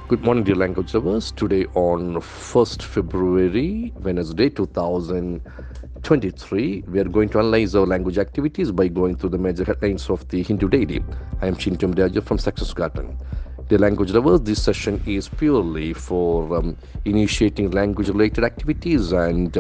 Good morning, dear language lovers. Today on 1st February, Wednesday 2023, we are going to analyze our language activities by going through the major headlines of the Hindu Daily. I am Chintu M Raju from Success Garten. Dear language lovers, this session is purely for initiating language-related activities and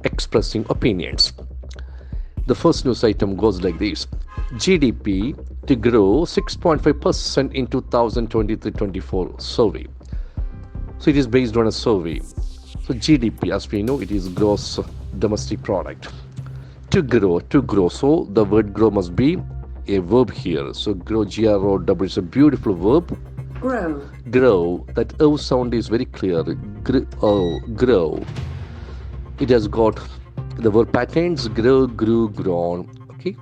expressing opinions. The first news item goes like this. GDP to grow 6.5% in 2023-24 survey. So it is based on a survey. So GDP, as we know, it is gross domestic product. To grow. So the word grow must be a verb here. So grow, G-R-O-W, is a beautiful verb. Grow. That O sound is very clear. Grow. It has got the verb patterns: grow, grew, grown. Okay,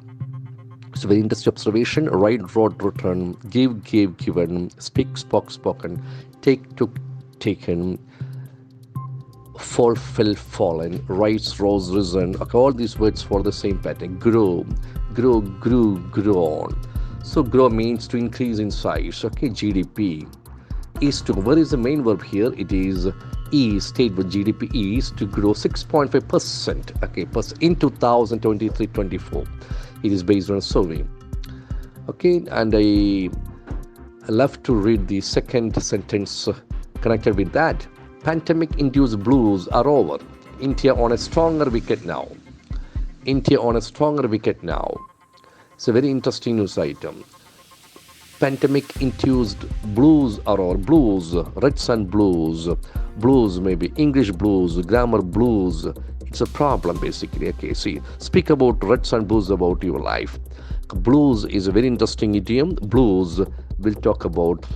it's a very interesting observation. Write, wrote, written. Give, gave, given. Speak, spoke, spoken. Take, took, taken. Fall, fell, fallen. Rise, rose, risen. Okay, all these words follow the same pattern. Grow, grew, grown. So grow means to increase in size. Okay, GDP is to. Where is the main verb here? It is state with GDP is to grow 6.5%, okay, in 2023-24. It is based on a survey. Okay, and I love to read the second sentence connected with that. Pandemic-induced blues are over. India on a stronger wicket now. It's a very interesting news item. Pandemic-induced blues are over. Blues, reds and blues. Blues, maybe English blues, grammar blues. It's a problem basically. Okay, see, speak about reds and blues about your life. Blues is a very interesting idiom. Blues will talk about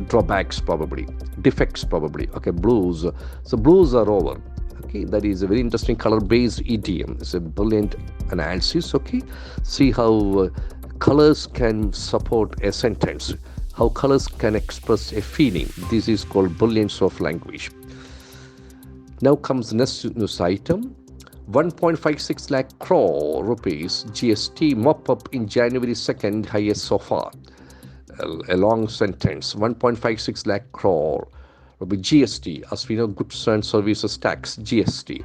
drawbacks probably, defects probably. Okay, blues. So blues are over. Okay, that is a very interesting color-based idiom. It's a brilliant analysis. Okay, see how colors can support a sentence, how colors can express a feeling. This is called brilliance of language. Now comes the next news item. 1.56 lakh crore rupees GST mop-up in January 2nd, highest so far. A long sentence. 1.56 lakh crore rupees GST, as we know, goods and services tax, GST.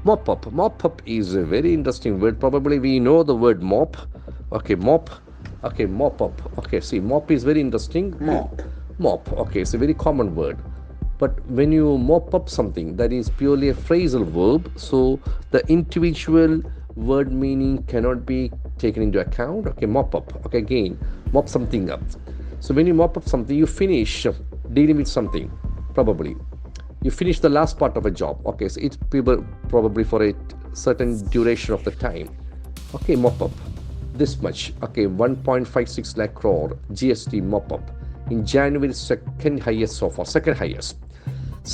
Mop-up. Mop-up is a very interesting word. Probably we know the word mop. Okay, mop. Okay, mop-up. Okay, see, mop is very interesting. Mop. Okay, it's a very common word. But when you mop up something, that is purely a phrasal verb. So the individual word meaning cannot be taken into account. Okay, mop up. Okay, again, mop something up. So when you mop up something, you finish dealing with something, probably. You finish the last part of a job. Okay, so it's probably for a certain duration of the time. Okay, mop up. This much. Okay, 1.56 lakh crore GST mop up. In January, second highest so far. Second highest.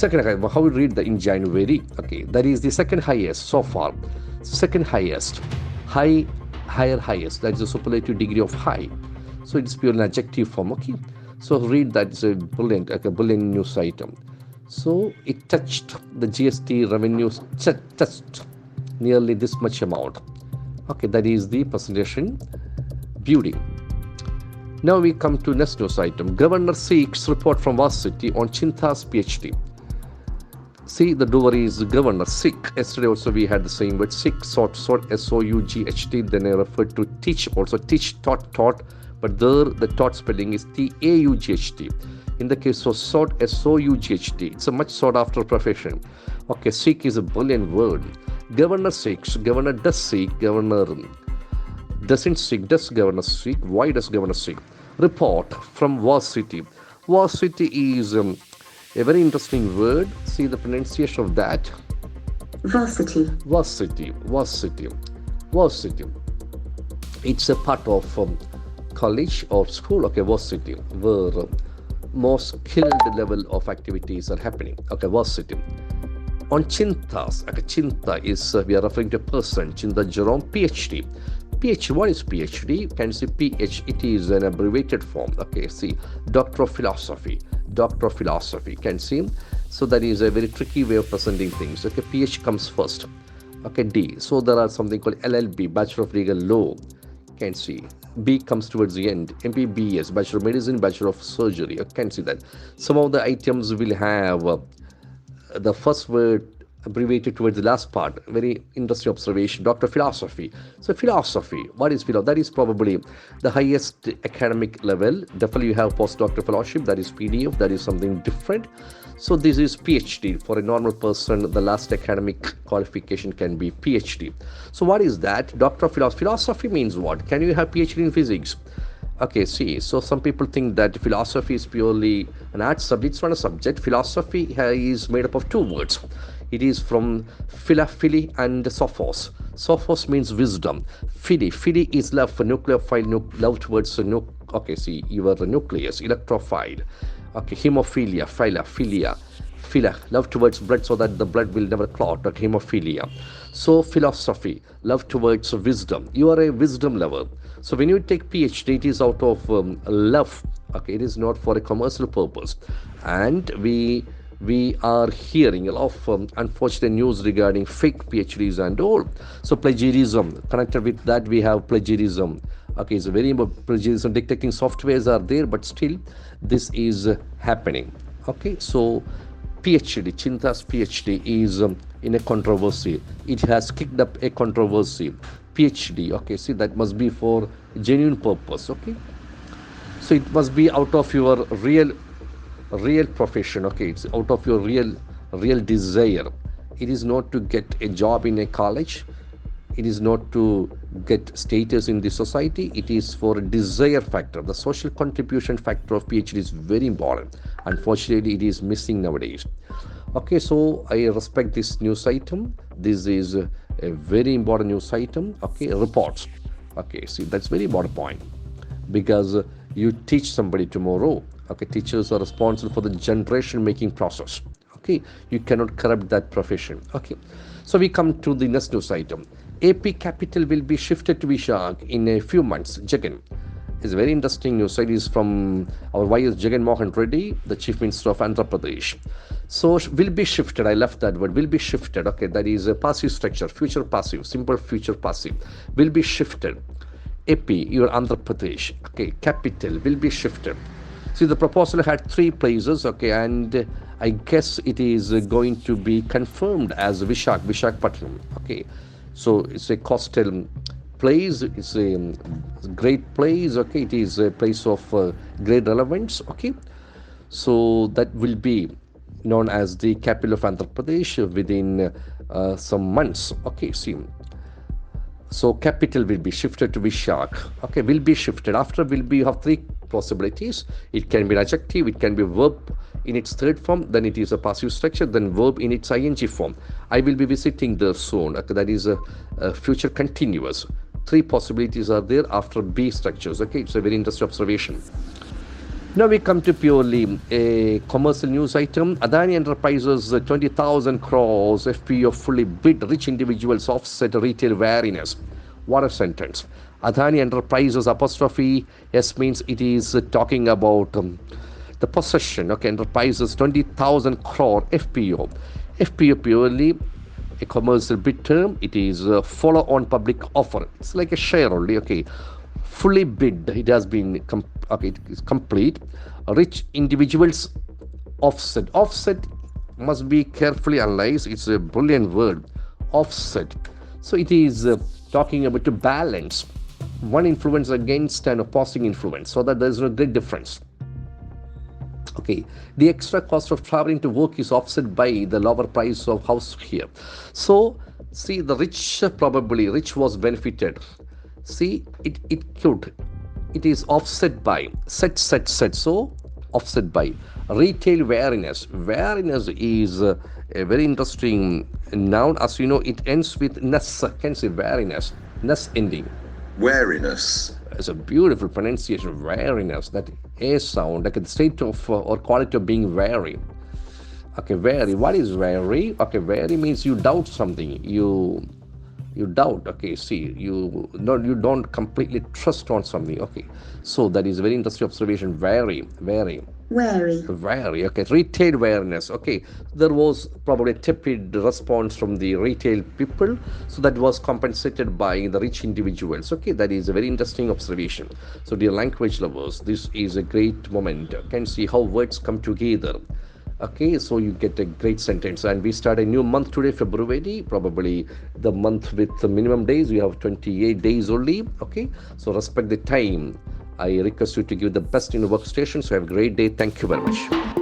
How we read that in January? Okay, that is the second highest so far. Second highest. Higher, highest. That is the superlative degree of high. So it's pure an adjective form. Okay, so read that. It's a brilliant news item. So it touched the GST revenues, touched nearly this much amount. Okay, that is the presentation beauty. Now we come to next news item. Governor seeks report from Varsity on Chinta's PhD. See, the doer is governor, sick. Yesterday also we had the same word, sick, sort, S-O-U-G-H-T. Then I referred to teach, also teach, taught. But there the taught spelling is T-A-U-G-H-T. In the case of sort, S-O-U-G-H-T. It's a much sought after profession. Okay, seek is a brilliant word. Governor seeks, governor does seek, governor doesn't seek. Does governor seek? Why does governor seek? Report from Varsity. Varsity is a very interesting word. See the pronunciation of that. Varsity. It's a part of college or school. Okay, varsity, where more skilled level of activities are happening. Okay, varsity. On Chintas. Okay, Chinta is, we are referring to a person, Chinta Jerome, PhD. PhD, what is PhD? You can see PH, it is an abbreviated form. Okay, see, Doctor of Philosophy, can see. So that is a very tricky way of presenting things. Okay, PH comes first. Okay, D. So there are something called LLB, Bachelor of Legal Law. Can see. B comes towards the end. MBBS, Bachelor of Medicine, Bachelor of Surgery. You can see that. Some of the items will have the first word abbreviated towards the last part. Very interesting observation. Dr. Philosophy. So philosophy, what is philosophy? That is probably the highest academic level. Definitely you have postdoctoral fellowship, that is PDF, that is something different. So this is PhD. For a normal person, the last academic qualification can be PhD. So what is that? Doctor of Philosophy. Philosophy means what? Can you have PhD in physics? Okay, see, so some people think that philosophy is purely an art subject. It's not a subject. Philosophy is made up of two words. It is from philophily and sophos. Sophos means wisdom. Phili is love for nucleophile, love towards okay, see, you are the nucleus, electrophile. Okay, hemophilia, philia, love towards blood so that the blood will never clot. Okay, hemophilia. So philosophy, love towards wisdom. You are a wisdom lover. So when you take PhD, it is out of love. Okay, it is not for a commercial purpose. And we are hearing a lot of unfortunate news regarding fake PhDs and all. So plagiarism, connected with that we have plagiarism. Okay, it's a very important plagiarism. Detecting softwares are there, but still this is happening. Okay, so PhD, Chinta's PhD is in a controversy. It has kicked up a controversy. PhD, okay, see, that must be for genuine purpose. Okay, so it must be out of your real profession. Okay, it's out of your real desire. It is not to get a job in a college. It is not to get status in the society. It is for a desire factor. The social contribution factor of PhD is very important. Unfortunately, it is missing nowadays. Okay, so I respect this news item. This is a very important news item. Okay, reports. Okay, see, that's very important point, because you teach somebody tomorrow. Okay, teachers are responsible for the generation making process. Okay, you cannot corrupt that profession. Okay, so we come to the next news item. AP capital will be shifted to Vishak in a few months. Jagan. It's a very interesting news. It is from our YS Jagan Mohan Reddy, the Chief Minister of Andhra Pradesh. So will be shifted. I left that word. Will be shifted. Okay, that is a passive structure, future passive, simple future passive. Will be shifted. AP, your Andhra Pradesh. Okay, capital will be shifted. See, the proposal had 3 places. Okay, and I guess it is going to be confirmed as Visakhapatnam. Okay, so it's a coastal place. It's a great place. Okay, it is a place of great relevance. Okay, so that will be known as the capital of Andhra Pradesh within some months. Okay, see. So capital will be shifted to Vishak. Okay, will be shifted. After will be, you have 3 possibilities. It can be an adjective, it can be verb in its third form, then it is a passive structure, then verb in its ing form. I will be visiting there soon. Okay, that is a future continuous. 3 possibilities are there after B structures. Okay, it's a very interesting observation. Now we come to purely a commercial news item. Adani Enterprises 20,000 crores FPO fully bid, rich individuals offset retail wariness. What a sentence. Adani Enterprises apostrophe S means it is talking about the possession. Okay, Enterprises 20,000 crore FPO. FPO purely a commercial bid term. It is a follow-on public offer. It's like a share only. Okay, fully bid. It has been okay. It is complete. Rich individuals offset. Offset must be carefully analyzed. It's a brilliant word. Offset. So it is talking about to balance one influence against an opposing influence, so that there is no great difference. Okay, the extra cost of traveling to work is offset by the lower price of house here. So see, the rich was benefited. See, it is offset by set. So offset by retail wariness. Wariness is a very interesting noun. As you know, it ends with ness. Can say wariness, ness ending. Wariness. It's a beautiful pronunciation. Wariness. That A sound, like the state of or quality of being wary. Okay, wary. What is wary? Okay, wary means you doubt something. You doubt. Okay, see, you don't completely trust on something. Okay, so that is a very interesting observation. Wary. Wary. Very okay. Retail awareness. Okay, there was probably a tepid response from the retail people, so that was compensated by the rich individuals. Okay, that is a very interesting observation. So, dear language lovers, this is a great moment. You can see how words come together. Okay, so you get a great sentence, and we start a new month today, February. Probably the month with the minimum days. We have 28 days only. Okay, so respect the time. I request you to give the best in the workstation. So have a great day. Thank you very much.